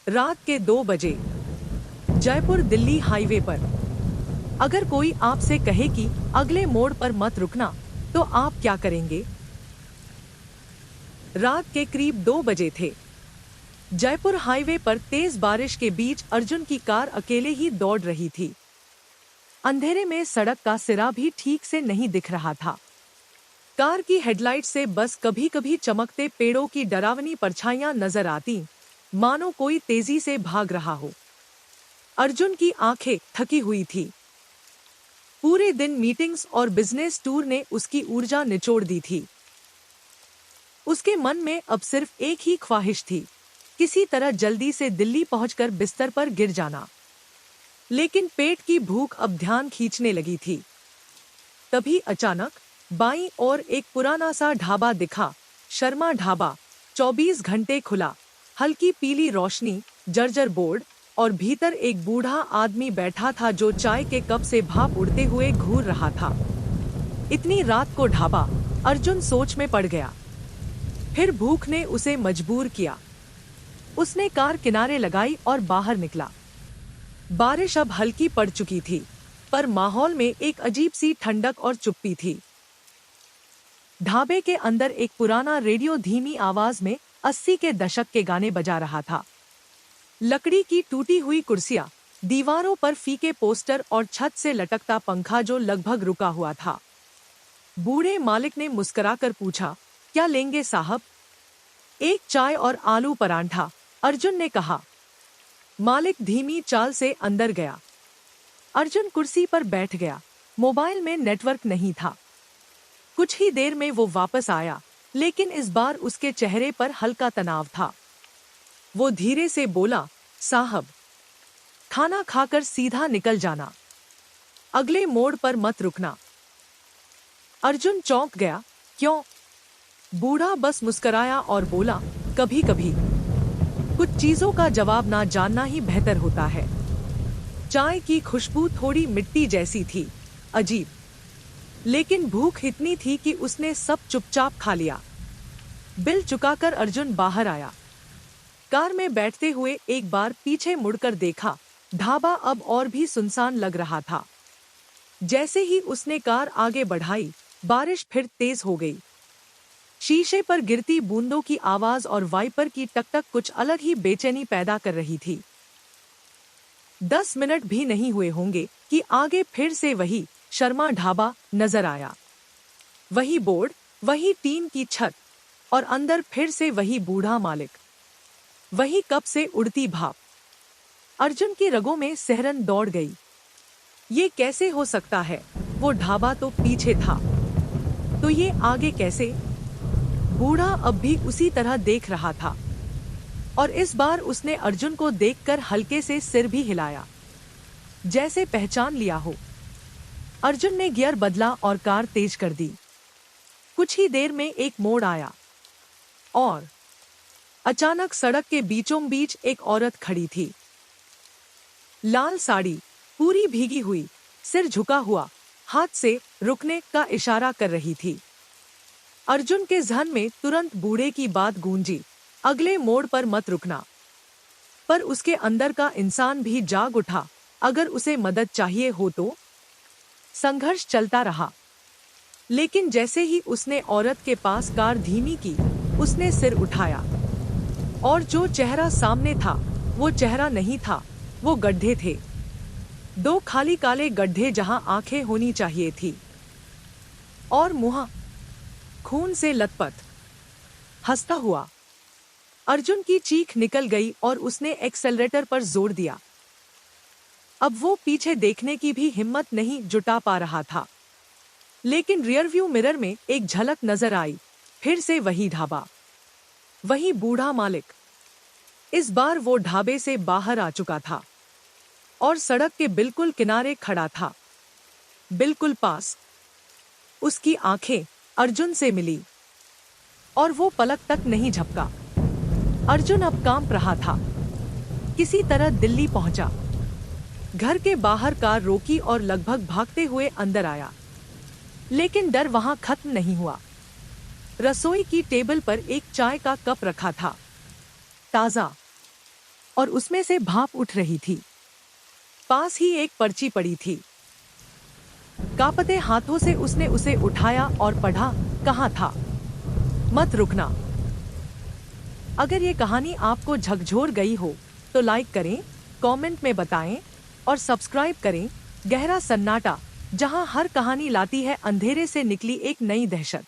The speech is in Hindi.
रात के 2 बजे जयपुर दिल्ली हाईवे पर। अगर कोई आपसे कहे कि अगले मोड़ पर मत रुकना, तो आप क्या करेंगे? रात के करीब 2 बजे थे। जयपुर हाईवे पर तेज बारिश के बीच अर्जुन की कार अकेले ही दौड़ रही थी। अंधेरे में सड़क का सिरा भी ठीक से नहीं दिख रहा था। कार की हेडलाइट से बस कभी कभी चमकते पेड़ों की डरावनी परछाइयां नजर आती, मानो कोई तेजी से भाग रहा हो। अर्जुन की आंखें थकी हुई थी। पूरे दिन मीटिंग्स और बिजनेस टूर ने उसकी ऊर्जा निचोड़ दी थी। उसके मन में अब सिर्फ एक ही ख्वाहिश थी, किसी तरह जल्दी से दिल्ली पहुंचकर बिस्तर पर गिर जाना। लेकिन पेट की भूख अब ध्यान खींचने लगी थी। तभी अचानक बाईं ओर एक पुराना सा ढाबा दिखा, शर्मा ढाबा, 24 घंटे खुला। हल्की पीली रोशनी, जर्जर बोर्ड और भीतर एक बूढ़ा आदमी बैठा था जो चाय के कप से भाप उड़ते हुए घूर रहा था। इतनी रात को ढाबा? अर्जुन सोच में पड़ गया। फिर भूख ने उसे मजबूर किया। उसने कार किनारे लगाई और बाहर निकला। बारिश अब हल्की पड़ चुकी थी, पर माहौल में एक अजीब सी ठंडक और चुप्पी थी। ढाबे के अंदर एक पुराना रेडियो धीमी आवाज में 80 के दशक के गाने बजा रहा था। लकड़ी की टूटी हुई कुर्सियां, दीवारों पर फीके पोस्टर और छत से लटकता पंखा जो लगभग रुका हुआ था। बूढ़े मालिक ने मुस्कुराकर पूछा, क्या लेंगे साहब? एक चाय और आलू परांठा, अर्जुन ने कहा। मालिक धीमी चाल से अंदर गया। अर्जुन कुर्सी पर बैठ गया। मोबाइल में नेटवर्क नहीं था। कुछ ही देर में वो वापस आया, लेकिन इस बार उसके चेहरे पर हल्का तनाव था। वो धीरे से बोला, साहब, खाना खाकर सीधा निकल जाना, अगले मोड़ पर मत रुकना। अर्जुन चौंक गया। क्यों? बूढ़ा बस मुस्कुराया और बोला, कभी कभी कुछ चीजों का जवाब ना जानना ही बेहतर होता है। चाय की खुशबू थोड़ी मिट्टी जैसी थी, अजीब। लेकिन भूख इतनी थी कि उसने सब चुपचाप खा लिया। बिल चुकाकर अर्जुन बाहर आया। कार में बैठते हुए एक बार पीछे मुड़कर देखा। ढाबा अब और भी सुनसान लग रहा था। जैसे ही उसने कार आगे बढ़ाई, बारिश फिर तेज हो गई। शीशे पर गिरती बूंदों की आवाज और वाइपर की टकटक कुछ अलग ही बेचैनी पैदा कर रही थी। 10 मिनट भी नहीं हुए होंगे कि आगे फिर से वही शर्मा ढाबा नजर आया। वही बोर्ड, वही टीन की छत, और अंदर फिर से वही बूढ़ा मालिक, वही कप से उड़ती भाप। अर्जुन की रगों में सिहरन दौड़ गई। ये कैसे हो सकता है? वो ढाबा तो पीछे था, तो ये आगे कैसे? बूढ़ा अब भी उसी तरह देख रहा था, और इस बार उसने अर्जुन को देखकर हल्के से सिर भी हिलाया, जैसे पहचान लिया हो। अर्जुन ने गियर बदला और कार तेज कर दी। कुछ ही देर में एक मोड़ आया और अचानक सड़क के बीचों बीच एक औरत खड़ी थी। लाल साड़ी, पूरी भीगी हुई, सिर झुका हुआ, हाथ से रुकने का इशारा कर रही थी। अर्जुन के ज़हन में तुरंत बूढ़े की बात गूंजी, अगले मोड़ पर मत रुकना। पर उसके अंदर का इंसान भी जाग उठा, अगर उसे मदद चाहिए हो तो। संघर्ष चलता रहा, लेकिन जैसे ही उसने औरत के पास कार धीमी की, उसने सिर उठाया, और जो चेहरा सामने था वो चेहरा नहीं था, वो गड्ढे थे। 2 खाली काले गड्ढे जहां आंखें होनी चाहिए थी, और मुंह खून से लथपथ। हंसता हुआ अर्जुन की चीख निकल गई और उसने एक्सेलरेटर पर जोर दिया। अब वो पीछे देखने की भी हिम्मत नहीं जुटा पा रहा था। लेकिन रियरव्यू मिरर में एक झलक नजर आई, फिर से वही ढाबा, वही बूढ़ा मालिक। इस बार वो ढाबे से बाहर आ चुका था और सड़क के बिल्कुल किनारे खड़ा था, बिल्कुल पास। उसकी आंखें अर्जुन से मिली और वो पलक तक नहीं झपका। अर्जुन अब कांप रहा था। किसी तरह दिल्ली पहुंचा। घर के बाहर कार रोकी और लगभग भागते हुए अंदर आया। लेकिन डर वहां खत्म नहीं हुआ। रसोई की टेबल पर एक चाय का कप रखा था, ताजा और उसमें से भाप उठ रही थी। पास ही एक पर्ची पड़ी थी। कांपते हाथों से उसने उसे उठाया और पढ़ा। कहा था, मत रुकना। अगर ये कहानी आपको झकझोर गई हो तो लाइक करें, कमेंट में बताएं और सब्सक्राइब करें। गहरा सन्नाटा, जहां हर कहानी लाती है अंधेरे से निकली एक नई दहशत।